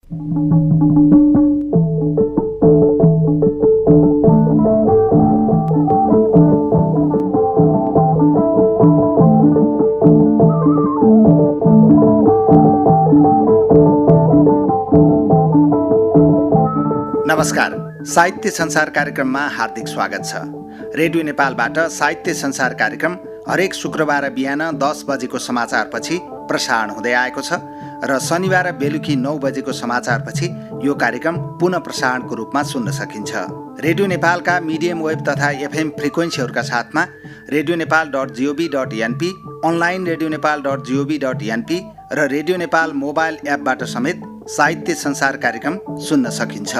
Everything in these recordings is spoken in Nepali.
नमस्कार, साहित्य संसार कार्यक्रममा हार्दिक स्वागत छ। रेडियो नेपालबाट साहित्य संसार कार्यक्रम हरेक शुक्रबार बिहान 10 बजेको समाचारपछि प्रसारण हुँदै आएको छ र शनिबार बेलुकी 9 बजेको समाचारपछि यो कार्यक्रम पुनः प्रसारणको रूपमा सुन्न सकिन्छ। रेडियो नेपालका मिडियम वेब तथा एफएम फ्रिक्वेन्सीहरूका साथमा redionepal.gov.np, अनलाइन redionepal.gov.np र रेडियो नेपाल मोबाइल एपबाट समेत साहित्य संसार कार्यक्रम सुन्न सकिन्छ।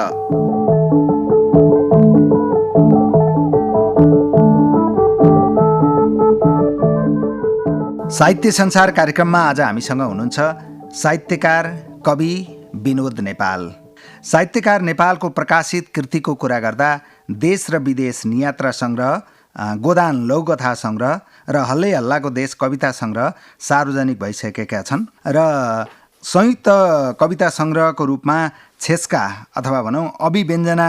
साहित्य संसार कार्यक्रममा आज हामीसँग हुनुहुन्छ साहित्यकार कवि विनोद नेपाल। साहित्यकार नेपालको प्रकाशित कृतिको कुरा गर्दा देश र विदेश नियात्रा सङ्ग्रह, गोदान लौकथा सङ्ग्रह र हल्लै हल्लाको देश कविता सङ्ग्रह सार्वजनिक भइसकेका छन् र संयुक्त कविता सङ्ग्रहको रूपमा छेस्का अथवा भनौँ अभिव्यञ्जना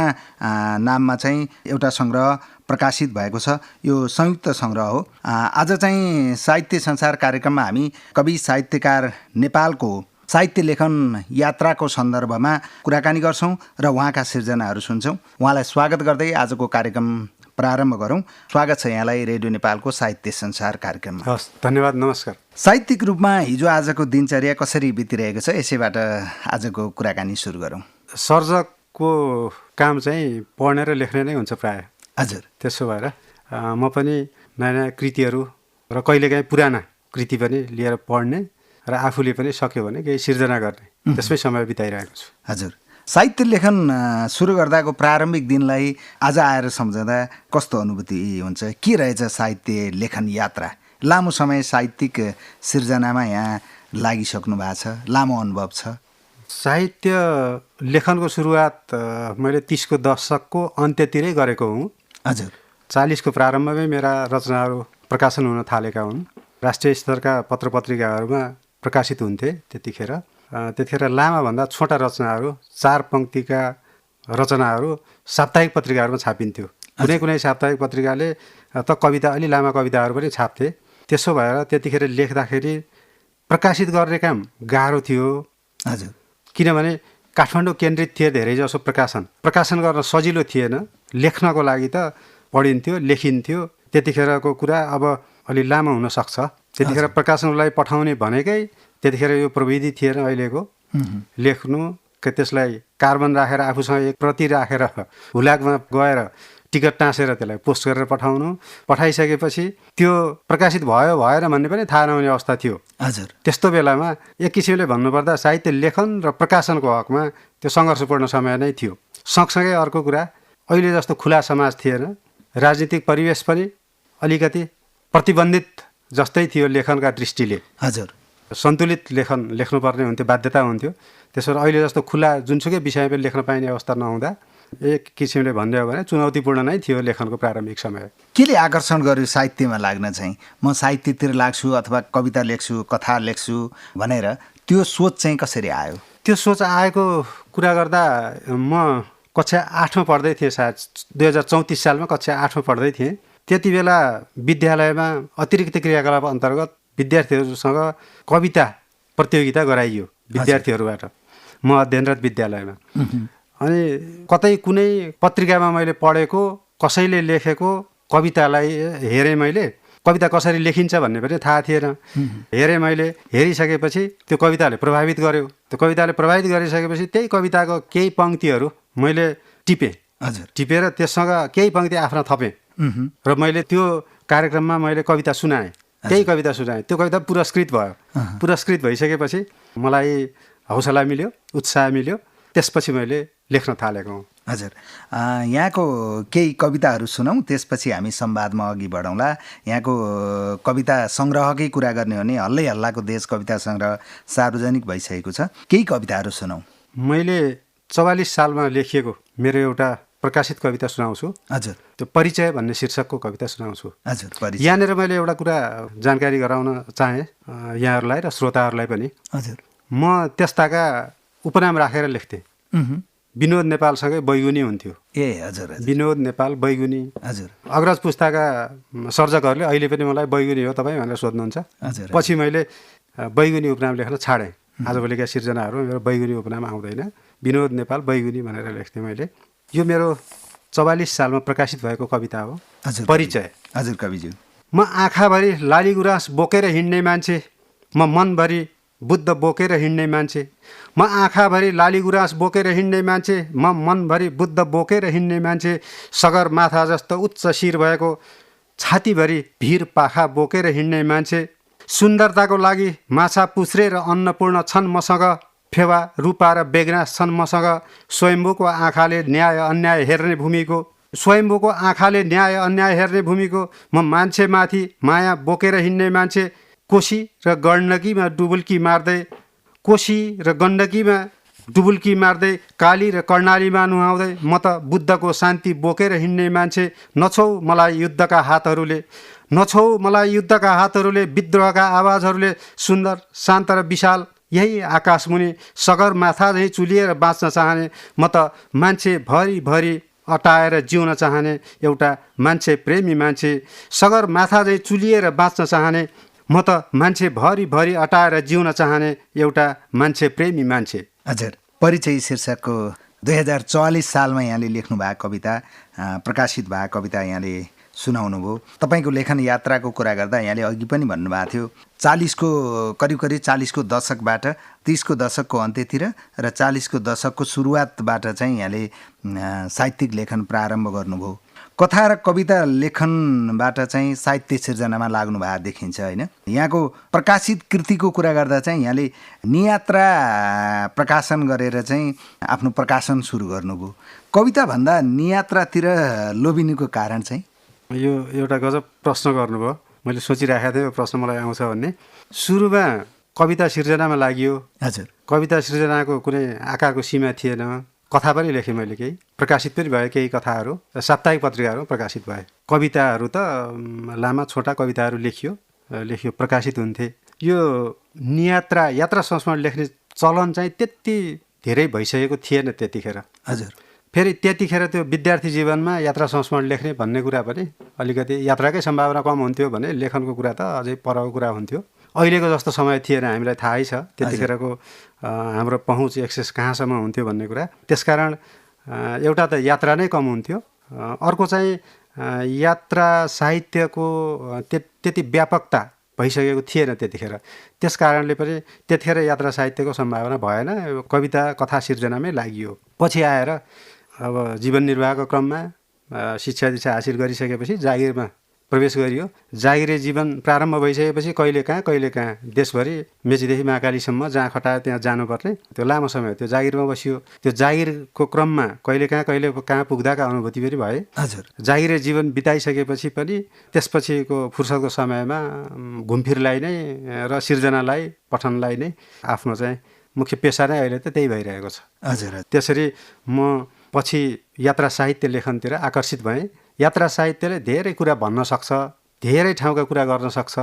नाममा चाहिँ एउटा सङ्ग्रह प्रकाशित भएको छ। यो संयुक्त सङ्ग्रह हो। आज चाहिँ साहित्य संसार कार्यक्रममा हामी कवि साहित्यकार नेपालको साहित्य लेखन यात्राको सन्दर्भमा कुराकानी गर्छौँ र उहाँका सिर्जनाहरू सुन्छौँ। उहाँलाई स्वागत गर्दै आजको कार्यक्रम प्रारम्भ गरौँ। स्वागत छ यहाँलाई रेडियो नेपालको साहित्य संसार कार्यक्रममा। हस्, धन्यवाद, नमस्कार। साहित्यिक रूपमा हिजो आजको दिनचर्या कसरी बितिरहेको छ, यसैबाट आजको कुराकानी सुरु गरौँ। सर्जकको काम चाहिँ पढ्ने र लेख्ने नै हुन्छ प्रायः। हजुर। त्यसो भएर म पनि नयाँ नयाँ कृतिहरू र कहिलेकाहीँ पुराना कृति पनि लिएर पढ्ने र आफूले पनि सक्यो भने केही सिर्जना गर्ने, त्यसमै समय बिताइरहेको छु। हजुर। साहित्य लेखन सुरु गर्दाको प्रारम्भिक दिनलाई आज आएर सम्झँदा कस्तो अनुभूति हुन्छ? के रहेछ साहित्य लेखन यात्रा? लामो समय साहित्यिक सिर्जनामा यहाँ लागिसक्नु भएको छ, लामो अनुभव छ। साहित्य लेखनको सुरुवात मैले 30 को दशकको अन्त्यतिरै गरेको हुँ। हजुर। 40 को प्रारम्भमै मेरा रचनाहरू प्रकाशन हुन थालेका हुन्। राष्ट्रिय स्तरका पत्र पत्रिकाहरूमा प्रकाशित हुन्थे त्यतिखेर लामाभन्दा छोटा रचनाहरू, 4 पङ्क्तिका रचनाहरू साप्ताहिक पत्रिकाहरूमा छापिन्थ्यो। कुनै कुनै साप्ताहिक पत्रिकाले त कविता, अलि लामा कविताहरू पनि छाप्थे। त्यसो भएर त्यतिखेर लेख्दाखेरि प्रकाशित गर्ने काम गाह्रो थियो। हजुर। किनभने काठमाडौँ केन्द्रित थिए धेरैजसो प्रकाशन गर्न सजिलो थिएन। लेख्नको लागि त पढिन्थ्यो, लेखिन्थ्यो। त्यतिखेरको कुरा अब अलि लामो हुनसक्छ। त्यतिखेर प्रकाशनको लागि पठाउने भनेकै त्यतिखेर यो प्रविधि थिएन अहिलेको। लेख्नु, त्यसलाई कार्बन राखेर आफूसँग एक प्रति राखेर हुलाकमा गएर टिकट टाँसेर त्यसलाई पोस्ट गरेर पठाउनु, पठाइसकेपछि त्यो प्रकाशित भयो भएन भन्ने पनि थाहा नहुने अवस्था थियो। हजुर। त्यस्तो बेलामा एक किसिमले भन्नुपर्दा साहित्य लेखन र प्रकाशनको हकमा त्यो सङ्घर्षपूर्ण समय नै थियो। सँगसँगै अर्को कुरा, अहिले जस्तो खुला समाज थिएन। राजनीतिक परिवेश पनि अलिकति प्रतिबन्धित जस्तै थियो लेखनका दृष्टिले। हजुर। सन्तुलित लेखन लेख्नुपर्ने हुन्थ्यो, बाध्यता हुन्थ्यो। त्यसो भएर अहिले जस्तो खुला जुनसुकै विषयमा लेख्न पाइने अवस्था नहुँदा एक किसिमले भन्ने हो भने चुनौतीपूर्ण नै थियो लेखनको प्रारम्भिक समय। केले आकर्षण गर्यो साहित्यमा लाग्न चाहिँ? म साहित्यतिर लाग्छु अथवा कविता लेख्छु, कथा लेख्छु भनेर त्यो सोच चाहिँ कसरी आयो? त्यो सोच आएको कुरा गर्दा म कक्षा 8मा पढ्दै थिएँ, सायद 2034 सालमा कक्षा 8मा पढ्दै थिएँ। त्यति बेला विद्यालयमा अतिरिक्त क्रियाकलाप अन्तर्गत विद्यार्थीहरूसँग कविता प्रतियोगिता गराइयो विद्यार्थीहरूबाट। म अध्ययनरत विद्यालयमा। अनि कतै कुनै पत्रिकामा मैले पढेको, कसैले लेखेको कवितालाई हेरेँ मैले। कविता कसरी लेखिन्छ भन्ने पनि थाहा थिएन। हेरेँ मैले, हेरिसकेपछि त्यो कविताले प्रभावित गर्यो। त्यो कविताले प्रभावित गरिसकेपछि त्यही कविताको केही पङ्क्तिहरू मैले टिपेँ। हजुर। टिपेर त्यससँग केही पङ्क्ति आफ्ना थपेँ र मैले त्यो कार्यक्रममा मैले कविता सुनाएँ। त्यही कविता सुनाएँ। त्यो कविता पुरस्कृत भयो। पुरस्कृत भइसकेपछि मलाई हौसला मिल्यो, उत्साह मिल्यो। त्यसपछि मैले लेख्न थालेको हुँ। हजुर। यहाँको केही कविताहरू सुनौँ, त्यसपछि हामी संवादमा अघि बढौँला। यहाँको कविता सङ्ग्रहकै कुरा गर्ने हो भने हल्लै हल्लाको देश कविता सङ्ग्रह सार्वजनिक भइसकेको छ। केही कविताहरू सुनौँ। मैले 44 सालमा लेखिएको मेरो एउटा प्रकाशित कविता सुनाउँछु। हजुर। त्यो परिचय भन्ने शीर्षकको कविता सुनाउँछु। हजुर। परिचय। यहाँनिर मैले एउटा कुरा जानकारी गराउन चाहेँ यहाँहरूलाई र श्रोताहरूलाई पनि। हजुर। म त्यस्ताका उपनाम राखेर लेख्थेँ। उहुँ। विनोद नेपालसँगै बैगुनी हुन्थ्यो। ए हजुर हजुर विनोद नेपाल बैगुनी। हजुर अग्रज पुस्ताका सर्जकहरूले अहिले पनि मलाई बैगुनी हो तपाईँ भनेर सोध्नुहुन्छ। हजुर पछि मैले बैगुनी उपनाम लेख्न छाडेँ। आजभोलिका सिर्जनाहरू मेरो बैगुनी उपनाम आउँदैन, विनोद नेपाल बैगुनी भनेर लेख्थेँ मैले। यो मेरो 44 सालमा प्रकाशित भएको कविता हो। हजुर परिचय। हजुर कविज्यू। म आँखाभरि लाली गुराँस बोकेर हिँड्ने मान्छे, म मनभरि बुद्ध बोकेर हिँड्ने मान्छे। म आँखाभरि लाली गुराँस बोकेर हिँड्ने मान्छे, म मनभरि बुद्ध बोकेर हिँड्ने मान्छे। सगरमाथा जस्तो उच्च शिर भएको, छातीभरि भिर पाखा बोकेर हिँड्ने मान्छे। सुन्दरताको लागि माछा पुछ्रे र अन्नपूर्ण छन् मसँग, फेवा रूपा र बेगनास छन् मसँग। स्वयम्भूको आँखाले न्याय अन्याय हेर्ने भूमिको, स्वयम्भूको आँखाले न्याय अन्याय हेर्ने भूमिको। म मान्छेमाथि माया बोकेर हिँड्ने मान्छे। कोशी र गण्डकीमा डुबुल्की मार्दै, कोशी र गण्डकीमा डुबुल्की मार्दै, काली र कर्णालीमा नुहाउँदै, म त बुद्धको शान्ति बोकेर हिँड्ने मान्छे। नछौ मलाई युद्धका हातहरूले, नछौ मलाई युद्धका हातहरूले, विद्रोहका आवाजहरूले। सुन्दर शान्त र विशाल यही आकाशमुनि सगरमाथा झैँ चुलिएर बाँच्न चाहने, म त मान्छे भरिभरि अटाएर जिउन चाहने एउटा मान्छे प्रेमी मान्छे। सगरमाथा झैँ चुलिएर बाँच्न चाहने, म त मान्छे भरिभरि अटाएर जिउन चाहने एउटा मान्छे प्रेमी मान्छे। हजुर परिचय शीर्षकको 2044 सालमा यहाँले लेख्नु भएको कविता, प्रकाशित भएको कविता यहाँले सुनाउनु भयो। तपाईँको लेखन यात्राको कुरा गर्दा यहाँले अघि पनि भन्नुभएको थियो 40को करिब 40को दशकबाट 30को दशकको अन्त्यतिर र 40को दशकको सुरुवातबाट चाहिँ यहाँले साहित्यिक लेखन प्रारम्भ गर्नुभयो। कथा र कविता लेखनबाट चाहिँ साहित्य सिर्जनामा लाग्नु भएको देखिन्छ होइन। यहाँको प्रकाशित कृतिको कुरा गर्दा चाहिँ यहाँले नियात्रा प्रकाशन गरेर चाहिँ आफ्नो प्रकाशन सुरु गर्नुभयो। कविताभन्दा नियात्रातिर लोभिनुको कारण चाहिँ? यो एउटा गजब प्रश्न गर्नुभयो। मैले सोचिराखेको थिएँ यो प्रश्न मलाई आउँछ भन्ने। सुरुमा कविता सिर्जनामा लागि। हजुर कविता सिर्जनाको कुनै आकारको सीमा थिएन। कथा पनि लेखेँ मैले, केही प्रकाशित पनि भए, केही कथाहरू साप्ताहिक पत्रिकाहरू प्रकाशित भए। कविताहरू त लामा छोटा कविताहरू लेखियो प्रकाशित हुन्थे। यो यात्रा संस्मरण लेख्ने चलन चाहिँ त्यति धेरै भइसकेको थिएन त्यतिखेर। हजुर फेरि त्यतिखेर त्यो विद्यार्थी जीवनमा यात्रा संस्मरण लेख्ने भन्ने कुरा पनि अलिकति यात्राकै सम्भावना कम हुन्थ्यो भने लेखनको कुरा त अझै परको कुरा हुन्थ्यो। अहिलेको जस्तो समय थिएन, हामीलाई थाहै छ त्यतिखेरको हाम्रो पहुँच एक्सेस कहाँसम्म हुन्थ्यो भन्ने कुरा। त्यसकारण एउटा त यात्रा नै कम हुन्थ्यो, अर्को चाहिँ यात्रा साहित्यको त्यति व्यापकता भइसकेको थिएन त्यतिखेर। त्यस कारणले पनि त्यतिखेर यात्रा साहित्यको सम्भावना भएन, कविता कथा सिर्जनामै लागि। पछि आएर अब जीवन निर्वाहको क्रममा शिक्षा दीक्षा हासिल गरिसकेपछि जागिरमा प्रवेश गरियो। जागिरे जीवन प्रारम्भ भइसकेपछि कहिले कहाँ देशभरि मेचीदेखि महाकालीसम्म जहाँ खटायो त्यहाँ जानुपर्ने त्यो लामो समय त्यो जागिरमा बसियो। त्यो जागिरको क्रममा कहिले कहाँ पुग्दाका अनुभूति पनि भए। हजुर जागिरे जीवन बिताइसकेपछि पनि त्यसपछिको फुर्सदको समयमा घुमफिरलाई नै र सिर्जनालाई पठनलाई नै आफ्नो चाहिँ मुख्य पेसा नै अहिले त त्यही भइरहेको छ। हजुर त्यसरी म पछि यात्रा साहित्य लेखनतिर आकर्षित भएँ। यात्रा साहित्यले धेरै कुरा भन्न सक्छ, धेरै ठाउँका कुरा गर्न सक्छ,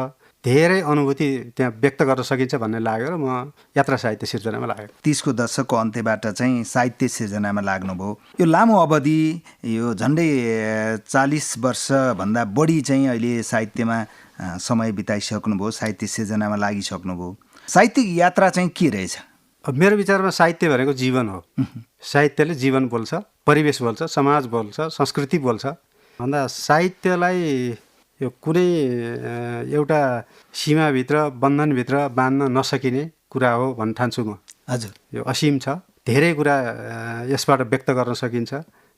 धेरै अनुभूति त्यहाँ व्यक्त गर्न सकिन्छ भन्ने लाग्यो र म यात्रा साहित्य सिर्जनामा लाग्यो। 30को दशकको अन्त्यबाट चाहिँ साहित्य सिर्जनामा लाग्नुभयो। यो लामो अवधि, यो झन्डै 40 वर्षभन्दा बढी चाहिँ अहिले साहित्यमा समय बिताइसक्नुभयो, साहित्य सिर्जनामा लागिसक्नुभयो। साहित्यिक यात्रा चाहिँ के रहेछ? मेरो विचारमा साहित्य भनेको जीवन हो। साहित्यले जीवन बोल्छ, परिवेश बोल्छ, समाज बोल्छ, संस्कृति बोल्छ। भन्दा साहित्यलाई यो कुनै एउटा सीमाभित्र बन्धनभित्र बाँध्न नसकिने कुरा हो भन्ने ठान्छु म। हजुर यो असीम छ, धेरै कुरा यसबाट व्यक्त गर्न सकिन्छ,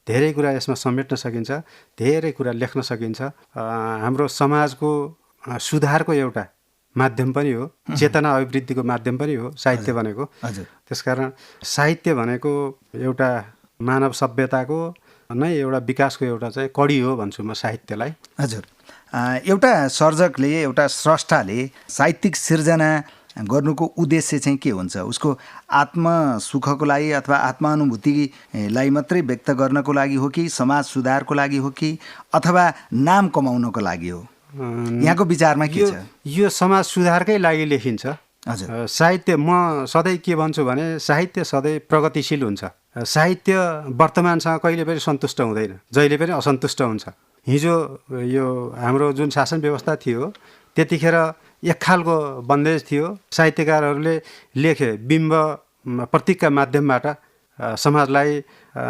धेरै कुरा यसमा समेट्न सकिन्छ, धेरै कुरा लेख्न सकिन्छ। हाम्रो समाजको सुधारको एउटा माध्यम पनि हो, चेतना अभिवृद्धिको माध्यम पनि हो साहित्य भनेको। हजुर त्यसकारण साहित्य भनेको एउटा मानव सभ्यताको नै एउटा विकासको एउटा चाहिँ कडी हो भन्छु म साहित्यलाई। हजुर एउटा सर्जकले, एउटा स्रष्टाले साहित्यिक सिर्जना गर्नुको उद्देश्य चाहिँ के हुन्छ? उसको आत्मसुखको लागि अथवा आत्मानुभूतिलाई मात्रै व्यक्त गर्नको लागि हो कि समाज सुधारको लागि हो कि अथवा नाम कमाउनको लागि हो? यहाँको विचारमा के छ? यो समाज सुधारकै लागि लेखिन्छ। हजुर साहित्य म सधैँ के भन्छु भने साहित्य सधैँ प्रगतिशील हुन्छ। साहित्य वर्तमानसँग कहिले पनि सन्तुष्ट हुँदैन, जहिले पनि असन्तुष्ट हुन्छ। हिजो यो हाम्रो जुन शासन व्यवस्था थियो त्यतिखेर एक खालको बन्देज थियो। साहित्यकारहरूले लेखे बिम्ब प्रतीकका माध्यमबाट समाजलाई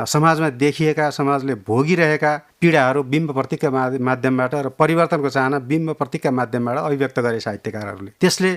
समाजमा देखिएका समाजले भोगिरहेका पीडाहरू बिम्ब प्रतीकका माध्यमबाट र परिवर्तनको चाहना बिम्ब प्रतीकका माध्यमबाट अभिव्यक्त गरे साहित्यकारहरूले। त्यसले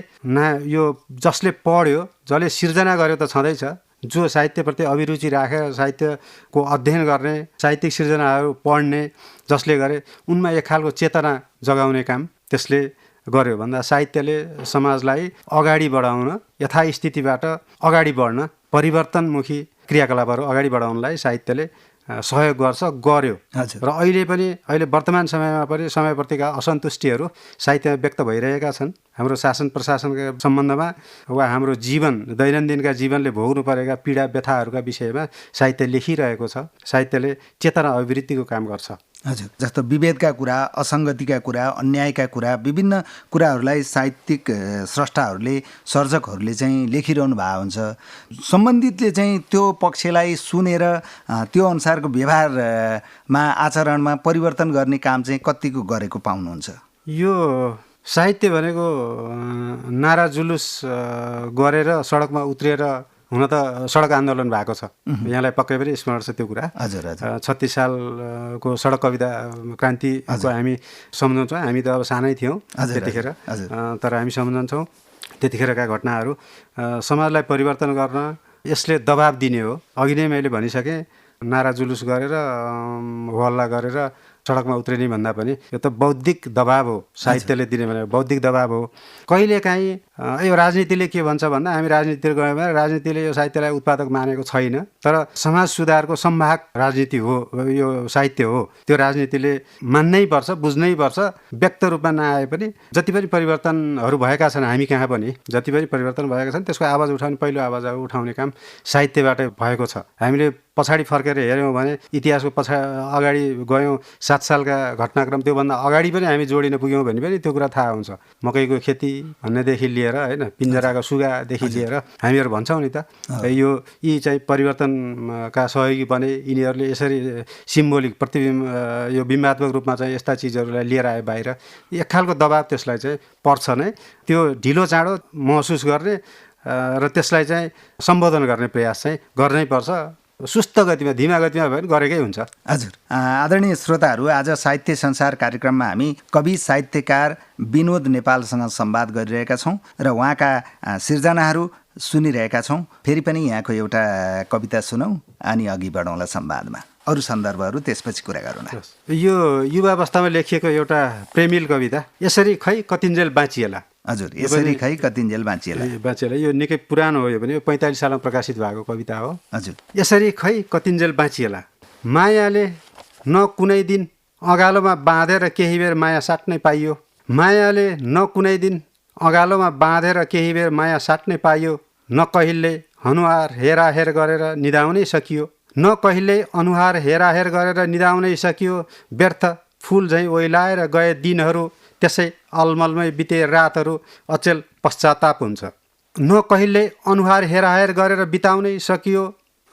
यो जसले पढ्यो जसले सिर्जना गर्यो त छँदैछ, जो साहित्यप्रति अभिरुचि राखेर साहित्यको अध्ययन गर्ने साहित्यिक सिर्जनाहरू पढ्ने जसले गरे उनमा एक खालको चेतना जगाउने काम त्यसले गर्यो भन्दा साहित्यले समाजलाई अगाडि बढाउन यथास्थितिबाट अगाडि बढ्न परिवर्तनमुखी क्रियाकलापहरू अगाडि बढाउनलाई साहित्यले सहयोग गर्यो। र अहिले वर्तमान समयमा पनि समयप्रतिका असन्तुष्टिहरू साहित्यमा व्यक्त भइरहेका छन्। हाम्रो शासन प्रशासनका सम्बन्धमा वा हाम्रो जीवन दैनन्दिनका जीवनले भोग्नु परेका पीडा व्यथाहरूका विषयमा साहित्य लेखिरहेको छ। साहित्यले चेतना अभिवृद्धिको काम गर्छ। हजुर, जस्तो विभेदका कुरा, असङ्गतिका कुरा, अन्यायका कुरा, विभिन्न कुराहरूलाई साहित्यिक स्रष्टाहरूले सर्जकहरूले चाहिँ लेखिरहनु भएको हुन्छ। सम्बन्धितले चाहिँ त्यो पक्षलाई सुनेर त्यो अनुसारको व्यवहारमा आचरणमा परिवर्तन गर्ने काम चाहिँ कतिको गरेको पाउनुहुन्छ? यो साहित्य भनेको नारा जुलुस गरेर सडकमा उत्रिएर हुन त सडक आन्दोलन भएको छ, यहाँलाई पक्कै पनि स्मरण छ त्यो कुरा। हजुर हजुर 36 सालको सडक कविता क्रान्तिको हामी सम्झन्छौँ। हामी त अब सानै थियौँ त्यतिखेर, तर हामी सम्झन्छौँ त्यतिखेरका घटनाहरू। समाजलाई परिवर्तन गर्न यसले दबाब दिने हो। अघि नै मैले भनिसकेँ, नारा जुलुस गरेर हल्ला गरेर सडकमा उत्रिने भन्दा पनि यो त बौद्धिक दबाब हो। साहित्यले दिने भनेको बौद्धिक दबाब हो। कहिलेकाहीँ यो राजनीतिले के भन्छ भन्दा हामी राजनीतितिर गयौँ भने राजनीतिले यो साहित्यलाई उत्पादक मानेको छैन, तर समाज सुधारको सम्वाहक राजनीति हो यो साहित्य हो। त्यो राजनीतिले मान्नै पर्छ, बुझ्नै पर्छ। व्यक्त रूपमा नआए पनि जति पनि परिवर्तनहरू भएका छन् हामी कहाँ पनि जति पनि परिवर्तन भएका छन् त्यसको आवाज उठाउने पहिलो आवाज उठाउने काम साहित्यबाट भएको छ। हामीले पछाडि फर्केर हेऱ्यौँ भने इतिहासको अगाडि गयौँ 7 सालका घटनाक्रम, त्योभन्दा अगाडि पनि हामी जोडिन पुग्यौँ भने पनि त्यो कुरा थाहा हुन्छ। मकैको खेती भन्नेदेखि लिएर होइन पिञ्जराको सुगादेखि लिएर हामीहरू भन्छौँ नि त यी चाहिँ परिवर्तनका सहयोगी बने। यिनीहरूले यसरी सिम्बोलिक प्रतिबिम्ब यो बिम्बात्मक रूपमा चाहिँ यस्ता चिजहरूलाई लिएर आए बाहिर, एक खालको दबाब त्यसलाई चाहिँ पर्छ नै। त्यो ढिलो चाँडो महसुस गर्ने र त्यसलाई चाहिँ सम्बोधन गर्ने प्रयास चाहिँ गर्नै पर्छ। सुस्त गतिमा धीमा गतिमा भए पनि गरेकै हुन्छ। हजुर, आदरणीय श्रोताहरू, आज साहित्य संसार कार्यक्रममा हामी कवि साहित्यकार विनोद नेपालसँग संवाद गरिरहेका छौँ र उहाँका सिर्जनाहरू सुनिरहेका छौँ। फेरि पनि यहाँको एउटा कविता सुनौँ अनि अघि बढौँला संवादमा। अरू सन्दर्भहरू त्यसपछि कुरा गरौँ। यो युवावस्थामा लेखिएको एउटा प्रेमिल कविता, यसरी खै कतिन्जेल बाँचिएला। हजुर, यसरी खै कतिन्जेल बाँचिएला। यो निकै पुरानो हो। यो पनि 45 सालमा प्रकाशित भएको कविता हो। हजुर, यसरी खै कतिन्जेल बाँचिएला। मायाले न कुनै दिन अगालोमा बाँधेर केही बेर माया साट्नै पाइयो। मायाले न कुनै दिन अगालोमा बाँधेर केही बेर माया साट्नै पाइयो। न कहिल्यै अनुहार हेराहेर गरेर निदाउनै सकियो। न कहिल्यै अनुहार हेराहेर गरेर निदाउनै सकियो। व्यर्थ फुल झैँ ओइलाएर गए दिनहरू, त्यसै अलमलमै बिते रातहरू अचेल पश्चाताप हुन्छ। न कहिल्यै अनुहार हेराहेर गरेर बिताउनै सकियो।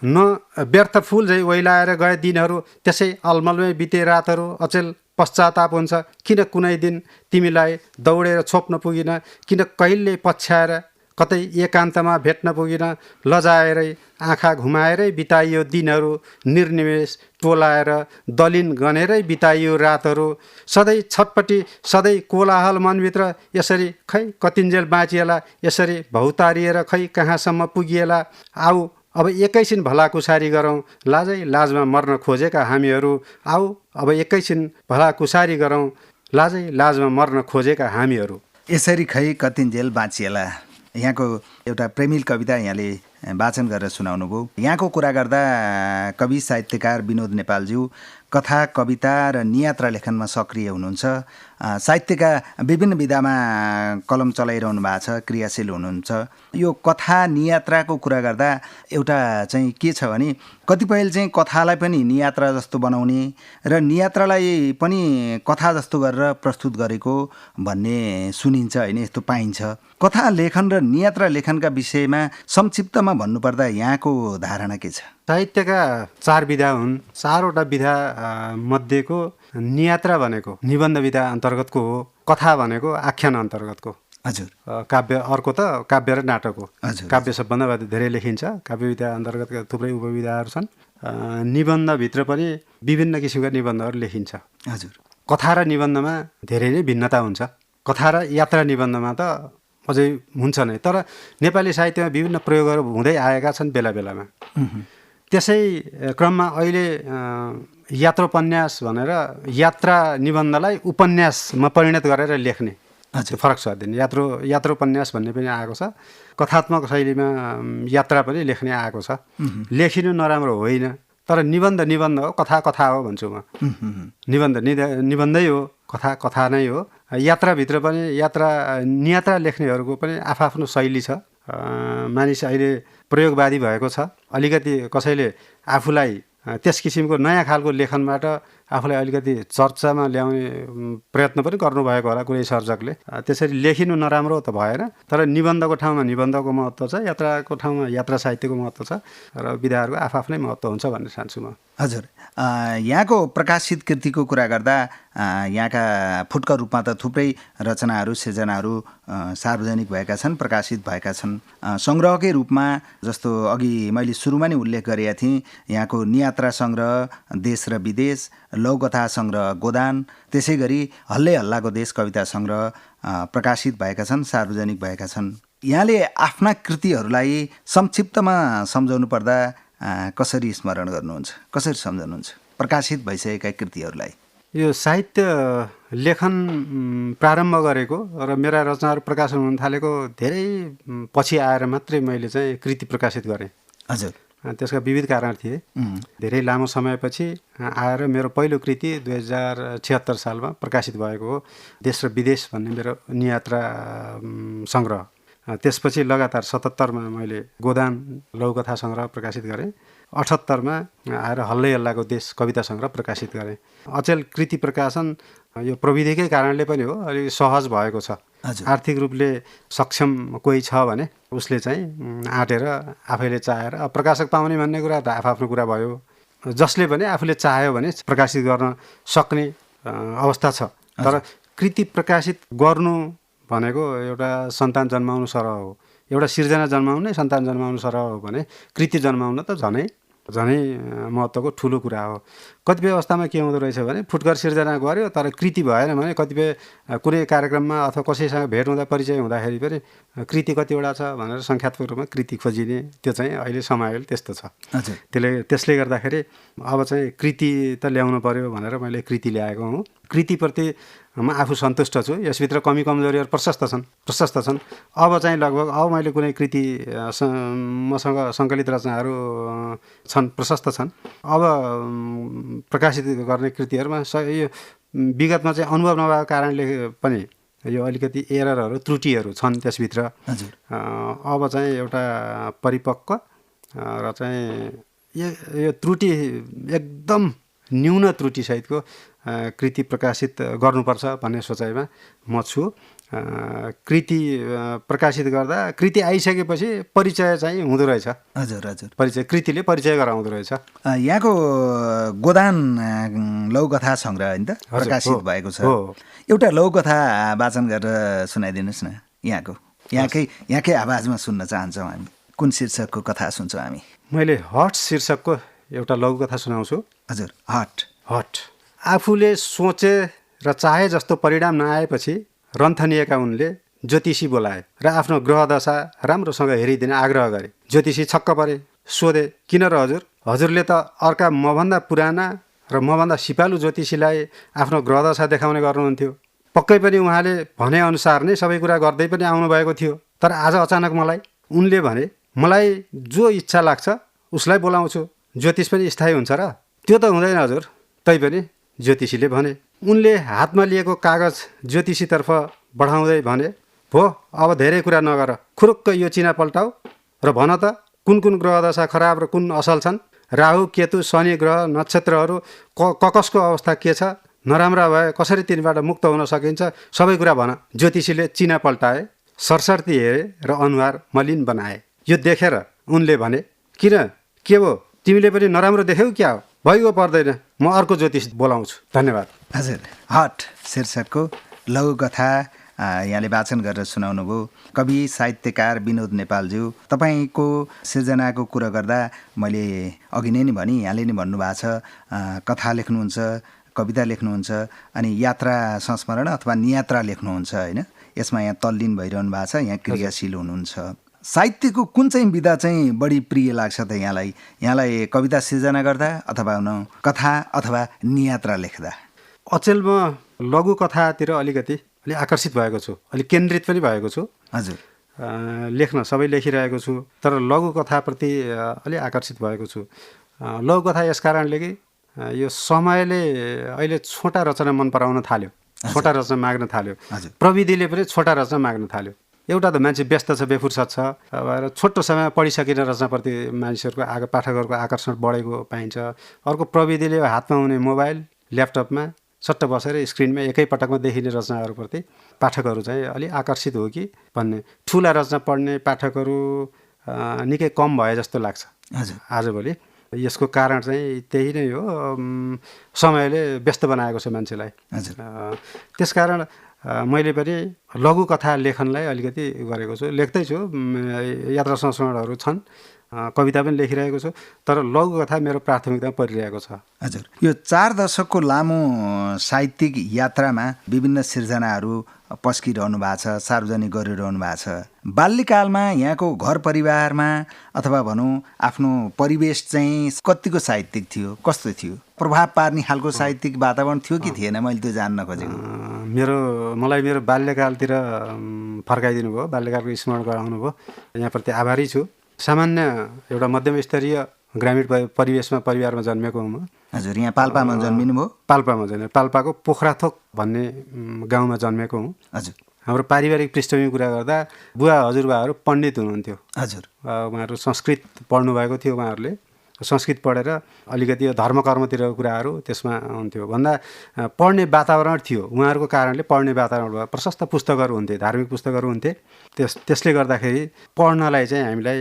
न व्यर्थ फुल झैँ ओइलाएर गए दिनहरू, त्यसै अलमलमै बिते रातहरू अचेल पश्चाताप हुन्छ। किन कुनै दिन तिमीलाई दौडेर छोप्न पुगिन, किन कहिल्यै पछ्याएर कतै एकान्तमा भेट्न पुगिन। लजाएरै आँखा घुमाएरै बिताइयो दिनहरू, निर्निमेष टोलाएर दलिन गनेरै बिताइयो रातहरू। सधैँ छटपटी सधैँ कोलाहल मनभित्र, यसरी खै कतिन्जेल बाँचिएला। यसरी भौतारिएर खै कहाँसम्म पुगिएला। आऊ अब एकैछिन भलाकुसारी गरौँ, लाजै लाजमा मर्न खोजेका हामीहरू। आऊ अब एकैछिन भलाकुसारी गरौँ, लाजै लाजमा मर्न खोजेका हामीहरू। यसरी खै कतिन्जेल बाँचिएला। यहाँको एउटा प्रेमिल कविता यहाँले वाचन गरेर सुनाउनु भयो। यहाँको कुरा गर्दा कवि साहित्यकार विनोद नेपालज्यू कथा कविता र नियात्रा लेखनमा सक्रिय हुनुहुन्छ। साहित्यका विभिन्न विधामा कलम चलाइरहनु भएको छ, क्रियाशील हुनुहुन्छ। यो कथा नियात्राको कुरा गर्दा एउटा चाहिँ के छ भने कतिपयले चाहिँ कथालाई पनि नियात्रा जस्तो बनाउने र नियात्रालाई पनि कथा जस्तो गरेर प्रस्तुत गरेको भन्ने सुनिन्छ होइन, यस्तो पाइन्छ। कथा लेखन र नियात्रा लेखनका विषयमा संक्षिप्तमा भन्नुपर्दा यहाँको धारणा के छ? साहित्यका 4 विधा हुन्। 4वटा विधा मध्येको नियात्रा भनेको निबन्ध विधा अन्तर्गतको हो, कथा भनेको आख्यान अन्तर्गतको। हजुर। काव्य अर्को त काव्य र नाटक हो। हजुर। काव्य सबभन्दा धेरै लेखिन्छ। काव्य विधा अन्तर्गतका थुप्रै उपविधाहरू छन्। निबन्धभित्र पनि विभिन्न किसिमका निबन्धहरू लेखिन्छ। हजुर। कथा र निबन्धमा धेरै नै भिन्नता हुन्छ। कथा र यात्रा निबन्धमा त अझै हुन्छ नै, तर नेपाली साहित्यमा विभिन्न प्रयोगहरू हुँदै आएका छन् बेला बेलामा। त्यसै क्रममा अहिले यात्रोपन्यास भनेर यात्रा निबन्धलाई उपन्यासमा परिणत गरेर लेख्ने फरक छ। यात्रोपन्यास भन्ने पनि आएको छ। कथात्मक शैलीमा यात्रा पनि लेख्ने आएको छ। लेखिनु नराम्रो होइन, तर निबन्ध हो, कथा हो भन्छु म। निबन्धै हो, कथा नै हो। यात्राभित्र पनि नियात्रा लेख्नेहरूको पनि आफ्नो शैली छ। मानिस अहिले प्रयोगवादी भएको छ। अलिकति कसैले आफूलाई त्यस किसिमको नयाँ खालको लेखनबाट आफूलाई अलिकति चर्चामा ल्याउने प्रयत्न पनि गर्नुभएको होला कुनै सर्जकले। त्यसरी लेखिनु नराम्रो त भएन, तर निबन्धको ठाउँमा निबन्धको महत्त्व छ, यात्राको ठाउँमा यात्रा साहित्यको महत्त्व छ र विधाहरूको आफ्नै महत्त्व हुन्छ भन्ने ठान्छु म। हजुर। यहाँको प्रकाशित कृतिको कुरा गर्दा यहाँका फुटकर रूपमा त थुप्रै रचनाहरू सिर्जनाहरू सार्वजनिक भएका छन्, प्रकाशित भएका छन्। सङ्ग्रहकै रूपमा जस्तो अघि मैले सुरुमा नै उल्लेख गरेका थिएँ, यहाँको नियात्रा सङ्ग्रह देश र विदेश, लौकथा सङ्ग्रह गोदान, त्यसै गरी हल्लै हल्लाको देश कविता सङ्ग्रह प्रकाशित भएका छन्, सार्वजनिक भएका छन्। यहाँले आफ्ना कृतिहरूलाई संक्षिप्तमा सम्झाउनु पर्दा कसरी स्मरण गर्नुहुन्छ, कसरी सम्झनुहुन्छ प्रकाशित भइसकेका कृतिहरूलाई? यो साहित्य लेखन प्रारम्भ गरेको र मेरा रचनाहरू प्रकाशन हुन थालेको धेरै पछि आएर मात्रै मैले चाहिँ कृति प्रकाशित गरेँ। हजुर। त्यसका विविध कारण थिए। धेरै लामो समयपछि आएर मेरो पहिलो कृति 2076 सालमा प्रकाशित भएको हो, देश र विदेश भन्ने मेरो नियात्रा सङ्ग्रह। त्यसपछि लगातार 77मा मैले गोदान लौकथा सङ्ग्रह प्रकाशित गरेँ। 78मा आएर हल्लै हल्लाको देश कविता सङ्ग्रह प्रकाशित गरेँ। अचेल कृति प्रकाशन यो प्रविधिकै कारणले पनि हो, अलिक सहज भएको छ। आर्थिक रूपले सक्षम कोही छ भने उसले चाहिँ आँटेर आफैले चाहेर प्रकाशक पाउने भन्ने कुरा त आफ्नो कुरा भयो। जसले पनि आफूले चाह्यो भने प्रकाशित गर्न सक्ने अवस्था छ। तर कृति प्रकाशित गर्नु भनेको एउटा सन्तान जन्माउनु सरह हो। एउटा सिर्जना जन्माउनु नै सन्तान जन्माउनु सरह हो भने कृति जन्माउन त झनै महत्त्वको ठुलो कुरा हो। कतिपय अवस्थामा के हुँदो रहेछ भने फुटकर सिर्जना गर्यो तर कृति भएन भने कतिपय कुनै कार्यक्रममा अथवा कसैसँग भेट हुँदा परिचय हुँदाखेरि पनि कृति कतिवटा छ भनेर सङ्ख्यात्मक रूपमा कृति खोजिने, त्यो चाहिँ अहिले समायोले त्यस्तो छ। त्यसले गर्दाखेरि अब चाहिँ कृति त ल्याउनु पर्यो भनेर मैले कृति ल्याएको हुँ। कृतिप्रति म आफू सन्तुष्ट छु। यसभित्र कमी कमजोरीहरू प्रशस्त छन्। अब चाहिँ लगभग मैले कुनै कृति मसँग सङ्कलित रचनाहरू छन्, प्रशस्त छन्। अब प्रकाशित गर्ने कृतिहरूमा यो विगतमा चाहिँ अनुभव नभएको कारणले पनि यो अलिकति एररहरू त्रुटिहरू छन् त्यसभित्र। अब चाहिँ एउटा परिपक्व र चाहिँ यो त्रुटि एकदम न्यून त्रुटि सहितको कृति प्रकाशित गर्नुपर्छ भन्ने सोचाइमा म छु। कृति प्रकाशित गर्दा कृति आइसकेपछि परिचय चाहिँ हुँदो रहेछ। कृतिले परिचय गराउँदो रहेछ। यहाँको गोदान लौकथा सङ्ग्रह होइन त प्रकाशित भएको छ। एउटा लौकथा वाचन गरेर सुनाइदिनुहोस् न। यहाँकै आवाजमा सुन्न चाहन्छौँ हामी। कुन शीर्षकको कथा सुन्छौँ हामी? मैले हट शीर्षकको एउटा लघुकथा सुनाउँछु। हजुर। हट। आफूले सोचे र चाहे जस्तो परिणाम नआएपछि रन्थनिएका उनले ज्योतिषी बोलाए र आफ्नो ग्रह दशा राम्रोसँग हेरिदिन आग्रह गरे। ज्योतिषी छक्क परे, सोधे, किन र हजुर? हजुरले त अर्का मभन्दा पुराना र मभन्दा सिपालु ज्योतिषीलाई आफ्नो ग्रह दशा देखाउने गर्नुहुन्थ्यो। पक्कै पनि उहाँले भनेअनुसार नै सबै कुरा गर्दै पनि आउनुभएको थियो। तर आज अचानक उनले भने मलाई जो इच्छा लाग्छ उसलाई बोलाउँछु, ज्योतिष पनि स्थायी हुन्छ र? त्यो त हुँदैन हजुर, तैपनि ज्योतिषीले भने। उनले हातमा लिएको कागज ज्योतिषीतर्फ बढाउँदै भने, भो अब धेरै कुरा नगर, खुरुक्क यो चिना पल्टाऊ र भन त कुन कुन ग्रह दशा खराब र कुन असल छन्, राहु केतु शनि ग्रह नक्षत्रहरू कसको अवस्था के छ, नराम्रा भए कसरी तिनीबाट मुक्त हुन सकिन्छ, सबै कुरा भन। ज्योतिषीले चिना पल्टाए, सरसर्ती हेरे र अनुहार मलिन बनाए। यो देखेर उनले भने, किन के हो, तिमीले पनि नराम्रो देख्यौ क्या हो, भइगयो पर्दैन, म अर्को ज्योतिष बोलाउँछु। धन्यवाद। हजुर, हट शीर्षकको लघुकथा यहाँले वाचन गरेर सुनाउनु भयो। कवि साहित्यकार विनोद नेपालज्यू, तपाईँको सिर्जनाको कुरा गर्दा मैले अघि नै भने यहाँले नै भन्नुभएको छ, कथा लेख्नुहुन्छ, कविता लेख्नुहुन्छ, अनि यात्रा संस्मरण अथवा नियात्रा लेख्नुहुन्छ होइन। यसमा यहाँ तल्लीन भइरहनु भएको छ, यहाँ क्रियाशील हुनुहुन्छ। साहित्यको कुन चाहिँ विधा चाहिँ बढी प्रिय लाग्छ त यहाँलाई कविता सिर्जना गर्दा अथवा कथा अथवा नियात्रा लेख्दा? अचेल म लघु कथातिर अलिकति आकर्षित भएको छु, अलिक केन्द्रित पनि भएको छु। हजुर, लेख्न सबै लेखिरहेको छु, तर लघु कथाप्रति अलि आकर्षित भएको छु। लघु कथा यस कारणले कि यो समयले अहिले छोटा रचना मन पराउन थाल्यो, छोटा रचना माग्न थाल्यो, प्रविधिले पनि छोटा रचना माग्न थाल्यो। एउटा त मान्छे व्यस्त छ, बेफुर्सद छ, र छोटो समय पढिसकिने रचनाप्रति मानिसहरूको पाठकहरूको आकर्षण बढेको पाइन्छ। अर्को प्रविधिले हातमा हुने मोबाइल ल्यापटपमा सट्ट बसेर स्क्रिनमा एकै पटकमा देखिने रचनाहरूप्रति पाठकहरू चाहिँ अलि आकर्षित हो कि भन्ने। ठुला रचना पढ्ने पाठकहरू निकै कम भए जस्तो लाग्छ आजभोलि। यसको कारण चाहिँ त्यही नै हो, समयले व्यस्त बनाएको छ मान्छेलाई। त्यसकारण मैले पनि लघु कथा लेखनलाई अलिकति गरेको छु, लेख्दैछु, यात्रा संस्मरणहरू छन्, कविता पनि लेखिरहेको छु, तर लघु कथा मेरो प्राथमिकता परिरहेको छ। हजुर, यो 4 दशकको लामो साहित्यिक यात्रामा विभिन्न सिर्जनाहरू पस्किरहनु भएको छ, सार्वजनिक गरिरहनु भएको छ। बाल्यकालमा यहाँको घर परिवारमा अथवा भनौँ आफ्नो परिवेश चाहिँ कतिको साहित्यिक थियो, कस्तो थियो, प्रभाव पार्ने खालको साहित्यिक वातावरण थियो कि थिएन, मैले त्यो जान्न खोजेको। मलाई मेरो बाल्यकालतिर फर्काइदिनु भयो, बाल्यकालको स्मरण गराउनु भयो, यहाँप्रति आभारी छु। सामान्य एउटा मध्यम स्तरीय ग्रामीण परिवारमा जन्मेको हुँ म। हजुर, यहाँ पाल्पामा जन्मिनु भयो? पाल्पामा जन्मेँ, पाल्पाको पोखराथोक भन्ने गाउँमा जन्मेको हुँ। हजुर, हाम्रो पारिवारिक पृष्ठभूमि कुरा गर्दा बुवा हजुरबाहरू पण्डित हुनुहुन्थ्यो। हजुर, उहाँहरू संस्कृत पढ्नुभएको थियो, उहाँहरूले संस्कृत पढेर अलिकति धर्म कर्मतिरको कुराहरू त्यसमा हुन्थ्यो भन्दा पढ्ने वातावरण थियो। उहाँहरूको कारणले पढ्ने वातावरण भयो, प्रशस्त पुस्तकहरू हुन्थे, धार्मिक पुस्तकहरू हुन्थे। त्यसले गर्दाखेरि पढ्नलाई चाहिँ हामीलाई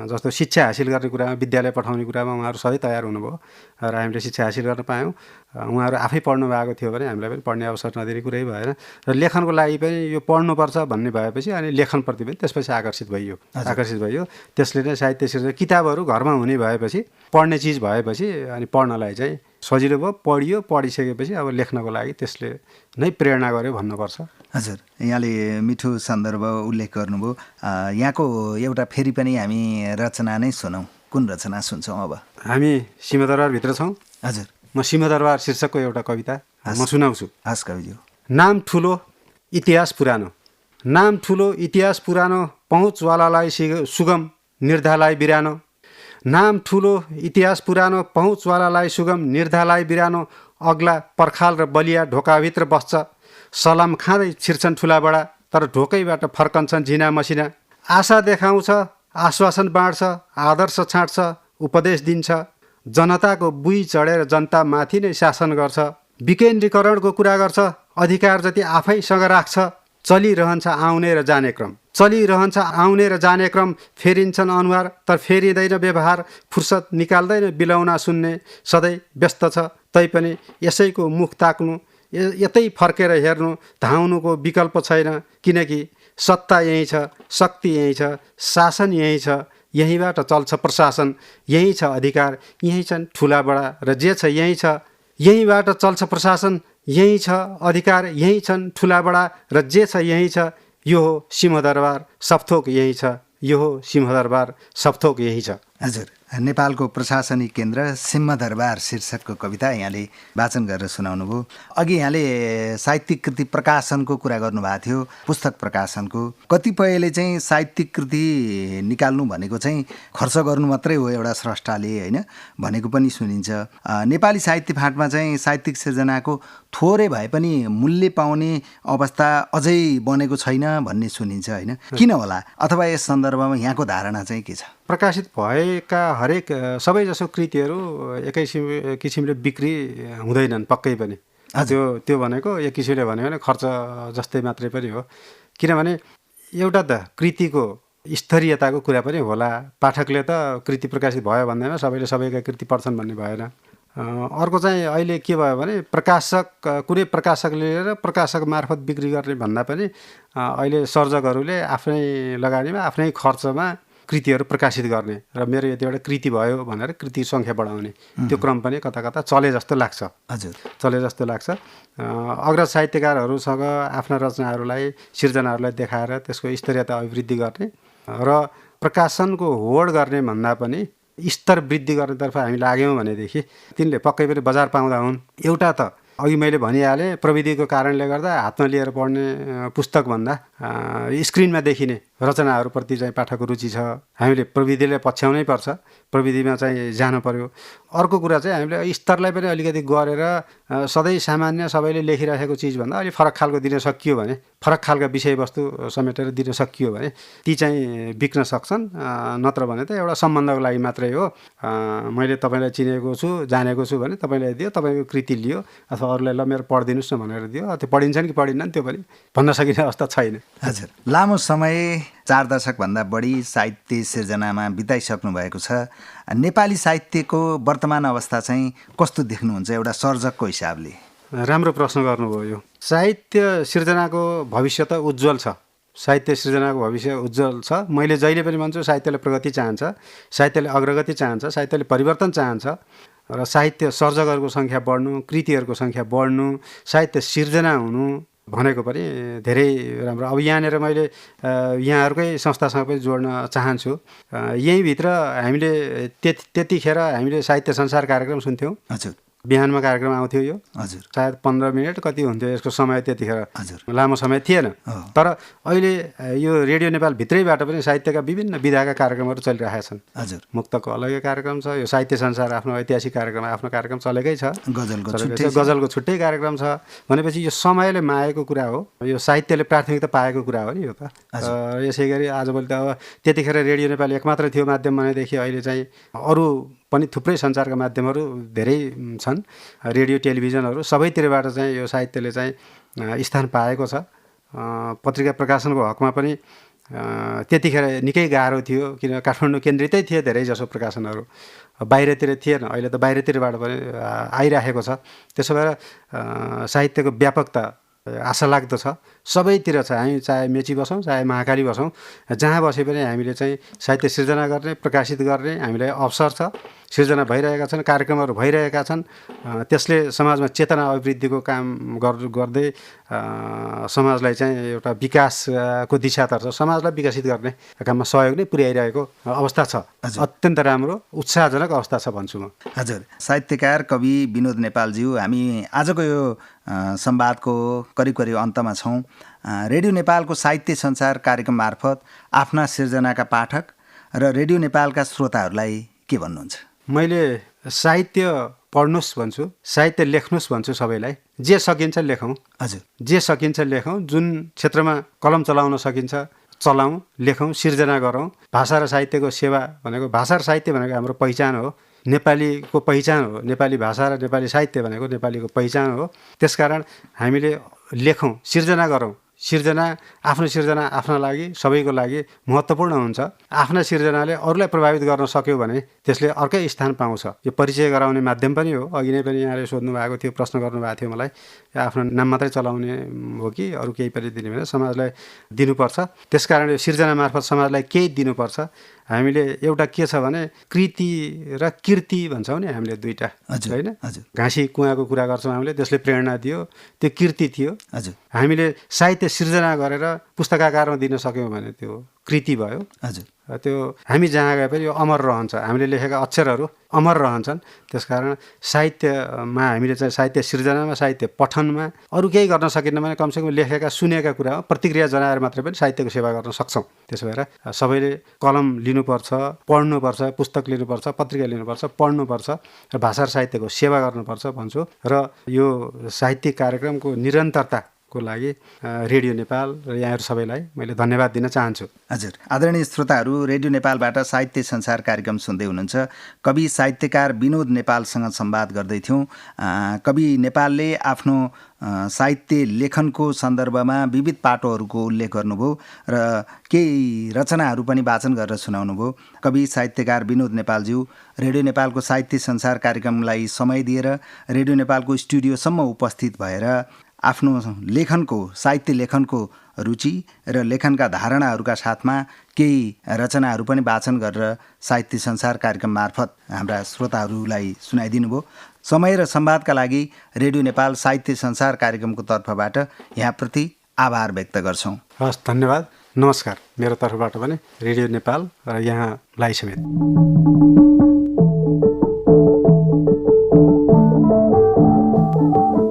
जस्तो शिक्षा हासिल गर्ने कुरामा, विद्यालय पठाउने कुरामा उहाँहरू सधैँ तयार हुनुभयो र हामीले शिक्षा हासिल गर्न पायौँ। उहाँहरू आफै पढ्नु भएको थियो भने हामीलाई पनि पढ्ने अवसर नदिने कुरै भएन र लेखनको लागि पनि यो पढ्नुपर्छ भन्ने भएपछि अनि लेखनप्रति पनि त्यसपछि आकर्षित भइयो। त्यसले नै साहित्य सिर्जना, किताबहरू घरमा हुने भएपछि, पढ्ने चिज भएपछि अनि पढ्नलाई चाहिँ सजिलो भयो। पढिसकेपछि अब लेख्नको लागि त्यसले नै प्रेरणा गर्यो भन्नुपर्छ। हजुर, यहाँले मिठो सन्दर्भ उल्लेख गर्नुभयो। यहाँको एउटा फेरि पनि हामी रचना नै सुनौँ। कुन रचना सुन्छौँ अब? हामी सिंहदरबारभित्र छौँ। हजुर, म सिंहदरबार शीर्षकको एउटा कविता म सुनाउँछु। हस् कविज्यू। नाम ठुलो इतिहास पुरानो, नाम ठुलो इतिहास पुरानो, पहुँचवालालाई सुगम निर्धालाई बिरानो। नाम ठुलो इतिहास पुरानो, पहुँचवालालाई सुगम निर्धालाई बिरानो। अग्ला पर्खाल र बलिया ढोकाभित्र बस्छ, सलाम खाँदै छिर्छन् ठुला बडा, तर ढोकैबाट फर्कन्छन् झिना मसिना। आशा देखाउँछ, आश्वासन बाँड्छ, आदर्श छाँट्छ, उपदेश दिन्छ। जनताको बुई चढेर जनता माथि नै शासन गर्छ। विकेन्द्रीकरणको कुरा गर्छ, अधिकार जति आफैसँग राख्छ। चलिरहन्छ आउने र जाने क्रम, चलिरहन्छ आउने र जाने क्रम। फेरिन्छन् अनुहार तर फेरिँदैन व्यवहार, फुर्सद निकाल्दैन बिलौना सुन्ने। सधैँ व्यस्त छ तैपनि यसैको मुख ताक्नु, यतै फर्केर हेर्नु। धाउनुको विकल्प छैन, किनकि सत्ता यहीँ छ, शक्ति यहीँ छ, शासन यहीँ छ। यहीँबाट चल्छ प्रशासन, यहीँ छ अधिकार, यहीँ छन् ठुला बडा र जे छ यहीँ छ। यहीँबाट चल्छ प्रशासन, यहीँ छ अधिकार, यहीँ छन् ठुला बडा र जे छ यहीँ छ। यो हो सिंहदरबार, सपथोक यहीँ छ, यो हो सिंहदरबार, सपथोक यहीँ छ। हजुर, नेपालको प्रशासनिक केन्द्र सिंहदरबार शीर्षकको कविता यहाँले वाचन गरेर सुनाउनु भयो। अघि यहाँले साहित्यिक कृति प्रकाशनको कुरा गर्नुभएको थियो, पुस्तक प्रकाशनको। कतिपयले चाहिँ साहित्यिक कृति निकाल्नु भनेको चाहिँ खर्च गर्नु मात्रै हो एउटा स्रष्टाले, होइन भनेको पनि सुनिन्छ। नेपाली साहित्य फाँटमा चाहिँ साहित्यिक सिर्जनाको थोरै भए पनि मूल्य पाउने अवस्था अझै बनेको छैन भन्ने सुनिन्छ, होइन किन होला? अथवा यस सन्दर्भमा यहाँको धारणा चाहिँ के छ? प्रकाशित भएका हरेक सबैजसो कृतिहरू एकै किसिमले बिक्री हुँदैनन् पक्कै पनि। त्यो भनेको एक किसिमले भन्यो भने खर्च जस्तै मात्रै पनि हो। किनभने एउटा त कृतिको स्तरीयताको कुरा पनि होला। पाठकले त कृति प्रकाशित भयो भन्दैमा सबैले सबैका कृति पढ्छन् भन्ने भएन। अर्को चाहिँ अहिले के भयो भने कुनै प्रकाशक लिएर प्रकाशक मार्फत बिक्री गर्ने भन्दा पनि अहिले सर्जकहरूले आफ्नै लगानीमा आफ्नै खर्चमा कृतिहरू प्रकाशित गर्ने र मेरो यतिवटा कृति भयो भनेर कृति सङ्ख्या बढाउने त्यो क्रम पनि कता कता चले जस्तो लाग्छ। हजुर, चले जस्तो लाग्छ। अग्रज साहित्यकारहरूसँग आफ्ना रचनाहरूलाई सिर्जनाहरूलाई देखाएर त्यसको स्तरीयता अभिवृद्धि गर्ने र प्रकाशनको होड गर्ने भन्दा पनि स्तर वृद्धि गर्नेतर्फ हामी लाग्यौँ भनेदेखि तिनले पक्कै पनि बजार पाउँदा हुन्। एउटा त अघि मैले भनिहालेँ, प्रविधिको कारणले गर्दा हातमा लिएर पढ्ने पुस्तकभन्दा स्क्रिनमा देखिने रचनाहरूप्रति चाहिँ पाठकको रुचि छ। हामीले प्रविधिले पछ्याउनै पर्छ, प्रविधिमा चाहिँ जानु पर्यो। अर्को कुरा चाहिँ हामीले स्तरलाई पनि अलिकति गरेर सधैँ सामान्य सबैले लेखिरहेको चिजभन्दा अलि फरक खालको दिन सकियो भने, फरक खालका विषयवस्तु समेटेर दिन सकियो भने ती चाहिँ बिक्न सक्छन्। नत्र भने त एउटा सम्बन्धको लागि मात्रै हो। मैले तपाईँलाई चिनेको छु, जानेको छु भने तपाईँलाई दियो, तपाईँको कृति लियो, अथवा अरूलाई ल मेरो पढिदिनुहोस् न भनेर दियो। त्यो पढिन्छन् कि पढिन्नन् त्यो पनि भन्न सकिने अवस्था छैन। हजुर, लामो समय 4 दशकभन्दा बढी साहित्य सिर्जनामा बिताइसक्नु भएको छ। नेपाली साहित्यको वर्तमान अवस्था चाहिँ कस्तो देख्नुहुन्छ एउटा सर्जकको हिसाबले? राम्रो प्रश्न गर्नुभयो। यो साहित्य सिर्जनाको भविष्य त उज्जवल छ। साहित्य सिर्जनाको भविष्य उज्जवल छ। मैले जहिले पनि भन्छु साहित्यले प्रगति चाहन्छ, साहित्यले अग्रगति चाहन्छ, साहित्यले परिवर्तन चाहन्छ र साहित्य सर्जकहरूको सङ्ख्या बढ्नु, कृतिहरूको सङ्ख्या बढ्नु, साहित्य सिर्जना हुनु भनेको पनि धेरै राम्रो। अब यहाँनिर मैले यहाँहरूकै संस्थासँग पनि जोड्न चाहन्छु। यहीँभित्र हामीले त्यतिखेर हामीले साहित्य संसार कार्यक्रम सुन्थ्यौँ। हजुर, बिहानमा कार्यक्रम आउँथ्यो यो। हजुर, सायद 15 मिनट कति हुन्थ्यो यसको समय त्यतिखेर। हजुर, लामो समय थिएन। तर अहिले यो रेडियो नेपाल भित्रैबाट पनि साहित्यका विभिन्न विधाका कार्यक्रमहरू चलिरहेका छन्। हजुर, मुक्तको अलग्गै कार्यक्रम छ, यो साहित्य संसार आफ्नो ऐतिहासिक कार्यक्रम आफ्नो कार्यक्रम चलेकै छ, गजलको छुट्टै कार्यक्रम छ। भनेपछि यो समयले मागेको कुरा हो, यो साहित्यले प्राथमिकता पाएको कुरा हो नि यो त। यसै गरी आजभोलि त अब त्यतिखेर रेडियो नेपाल एक मात्र थियो माध्यम भनेदेखि अहिले चाहिँ अरू पनि थुप्रै सञ्चारका माध्यमहरू धेरै छन्। रेडियो टेलिभिजनहरू सबैतिरबाट चाहिँ यो साहित्यले चाहिँ स्थान पाएको छ। पत्रिका प्रकाशनको हकमा पनि त्यतिखेर निकै गाह्रो थियो, किन काठमाडौँ केन्द्रितै थिए धेरै जसो प्रकाशनहरू, बाहिरतिर थिएन। अहिले त बाहिरतिरबाट पनि आइराखेको छ। त्यसो भएर साहित्यको व्यापकता आशा लाग्दो छ, सबैतिर छ। हामी चाहे मेची बसौँ चाहे महाकाली बसौँ, जहाँ बसे पनि हामीले चाहिँ साहित्य सिर्जना गर्ने, प्रकाशित गर्ने हामीलाई अवसर छ। सिर्जना भइरहेका छन्, कार्यक्रमहरू भइरहेका छन्। त्यसले समाजमा चेतना अभिवृद्धिको काम गर्दै समाजलाई चाहिँ एउटा विकासको दिशातर्फ समाजलाई विकसित गर्ने काममा सहयोग नै पुर्याइरहेको अवस्था छ। अत्यन्त राम्रो उत्साहजनक अवस्था छ भन्छु म। हजुर, साहित्यकार कवि विनोद नेपालज्यू, हामी आजको यो संवादको करिब करिब अन्तमा छौँ। रेडियो नेपालको साहित्य संसार कार्यक्रम मार्फत आफ्ना सिर्जनाका पाठक र रेडियो नेपालका श्रोताहरूलाई के भन्नुहुन्छ? मैले साहित्य पढ्नुहोस् भन्छु, साहित्य लेख्नुहोस् भन्छु सबैलाई। जे सकिन्छ लेखौँ। हजुर, जे सकिन्छ लेखौँ। जुन क्षेत्रमा कलम चलाउन सकिन्छ चलाउँ, लेखौँ, सिर्जना गरौँ। भाषा र साहित्यको सेवा भनेको, भाषा र साहित्य भनेको हाम्रो पहिचान हो, नेपालीको पहिचान हो। नेपाली भाषा र नेपाली साहित्य भनेको नेपालीको पहिचान हो। त्यसकारण हामीले लेखौँ, सिर्जना गरौँ। आफ्नो सिर्जना आफ्ना लागि, सबैको लागि महत्त्वपूर्ण हुन्छ। आफ्ना सिर्जनाले अरूलाई प्रभावित गर्न सक्यो भने त्यसले अर्कै स्थान पाउँछ। यो परिचय गराउने माध्यम पनि हो। अघि नै पनि यहाँले सोध्नु भएको थियो, प्रश्न गर्नुभएको थियो मलाई, आफ्नो नाम मात्रै चलाउने हो कि अरू केही पनि दिने भने समाजलाई दिनुपर्छ। त्यसकारण यो सिर्जना मार्फत समाजलाई केही दिनुपर्छ। हामीले एउटा के छ भने कृति र कीर्ति भन्छौँ नि हामीले दुईटा, होइन? घाँसी कुवाको कुरा गर्छौँ हामीले, त्यसले प्रेरणा दियो, त्यो कीर्ति थियो। हजुर, हामीले साहित्य सिर्जना गरेर पुस्तकाकारमा दिन सक्यौँ भने त्यो कृति भयो। हजुर, त्यो हामी जहाँ गए पनि यो अमर रहन्छ, हामीले लेखेका अक्षरहरू अमर रहन्छन्। त्यसकारण साहित्यमा हामीले चाहिँ साहित्य सिर्जनामा, साहित्य पठनमा अरू केही गर्न सकिन्न भने कमसेकम लेखेका सुनेका कुरामा प्रतिक्रिया जनाएर मात्रै पनि साहित्यको सेवा गर्न सक्छौँ। त्यसो भएर सबैले कलम लिनुपर्छ, पढ्नुपर्छ, पुस्तक लिनुपर्छ, पत्रिका लिनुपर्छ, पढ्नुपर्छ र भाषा र साहित्यको सेवा गर्नुपर्छ भन्छु। र यो साहित्यिक कार्यक्रमको निरन्तरताको लागि रेडियो नेपाल र यहाँहरू सबैलाई मैले धन्यवाद दिन चाहन्छु। हजुर, आदरणीय श्रोताहरू, रेडियो नेपालबाट साहित्य संसार कार्यक्रम सुन्दै हुनुहुन्छ। कवि साहित्यकार विनोद नेपालसँग संवाद गर्दैथ्यौँ। कवि नेपालले आफ्नो साहित्य लेखनको सन्दर्भमा विविध पाटोहरूको उल्लेख गर्नुभयो र केही रचनाहरू पनि वाचन गरेर सुनाउनुभयो। कवि साहित्यकार विनोद नेपालज्यू रेडियो नेपालको साहित्य संसार कार्यक्रमलाई समय दिएर रेडियो नेपालको स्टुडियोसम्म उपस्थित भएर आफ्नो लेखनको, साहित्य लेखनको रुचि र लेखनका धारणाहरूका साथमा केही रचनाहरू पनि वाचन गरेर साहित्य संसार कार्यक्रम मार्फत हाम्रा श्रोताहरूलाई सुनाइदिनु भयो। समय र संवादका लागि रेडियो नेपाल साहित्य संसार कार्यक्रमको तर्फबाट यहाँप्रति आभार व्यक्त गर्छौँ। हस्, धन्यवाद, नमस्कार। मेरो तर्फबाट पनि रेडियो नेपाल र यहाँलाई समेत।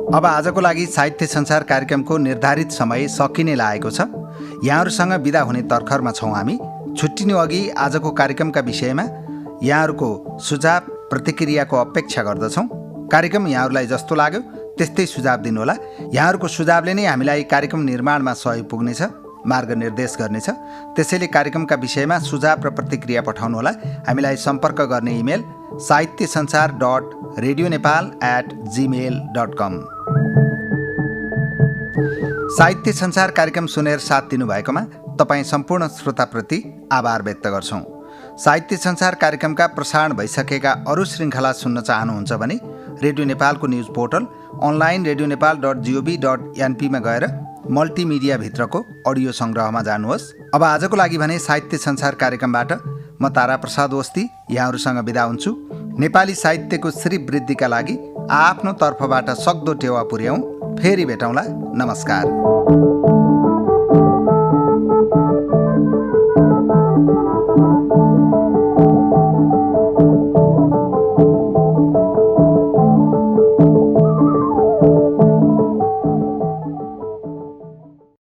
अब आजको लागि साहित्य संसार कार्यक्रमको निर्धारित समय सकिने लागेको छ। यहाँहरूसँग बिदा हुने तर्खरमा छौँ हामी। छुट्टिनु अघि आजको कार्यक्रमका विषयमा यहाँहरूको सुझाव प्रतिक्रियाको अपेक्षा गर्दछौँ। कार्यक्रम यहाँहरूलाई जस्तो लाग्यो त्यस्तै सुझाव दिनुहोला। यहाँहरूको सुझावले नै हामीलाई कार्यक्रम निर्माणमा सहयोग पुग्नेछ, मार्गनिर्देश गर्नेछ। त्यसैले कार्यक्रमका विषयमा सुझाव र प्रतिक्रिया पठाउनुहोला। हामीलाई सम्पर्क गर्ने इमेल sahitysansar.radionepal@gmail.com। साहित्य संसार कार्यक्रम सुनेर साथ दिनुभएकोमा तपाईँ सम्पूर्ण श्रोताप्रति आभार व्यक्त गर्छौँ। साहित्य संसार कार्यक्रमका प्रसारण भइसकेका अरू श्रृङ्खला सुन्न चाहनुहुन्छ भने रेडियो नेपालको न्युज पोर्टल अनलाइन radionepal.gov.np मा गएर मल्टिमिडियाभित्रको अडियो सङ्ग्रहमा जानुहोस्। अब आजको लागि भने साहित्य संसार कार्यक्रमबाट म तारा प्रसाद ओस्ती यहाँहरूसँग बिदा हुन्छु। नेपाली साहित्यको श्रीवृद्धिका लागि आफ्नो तर्फबाट सक्दो टेवा पुर्याउँ। फेरि भेटौँला। नमस्कार।